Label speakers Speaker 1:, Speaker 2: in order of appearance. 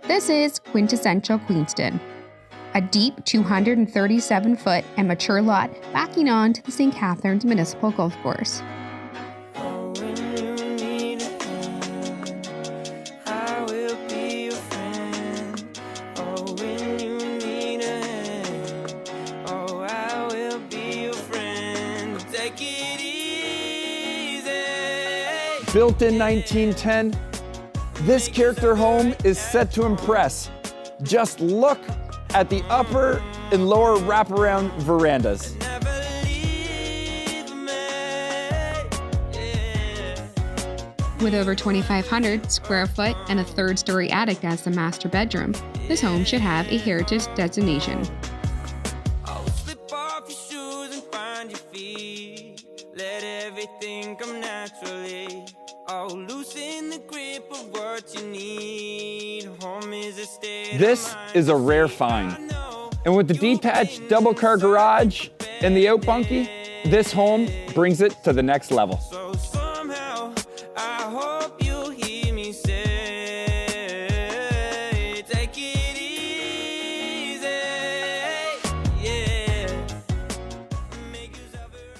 Speaker 1: This is quintessential Queenston, a deep 237-foot and mature lot backing on to the St. Catharines Municipal Golf Course.
Speaker 2: Built in 1910, this character home is set to impress. Just look at the upper and lower wraparound verandas.
Speaker 1: With over 2,500 square foot and a third-story attic as the master bedroom, this home should have a heritage designation.
Speaker 3: Slip off your shoes and find your feet. Let everything come naturally. Loosen the grip of what you need. Home is a state.
Speaker 2: This is a rare find. And with the detached double-car garage and the out bunkie, this home brings it to the next level.
Speaker 3: So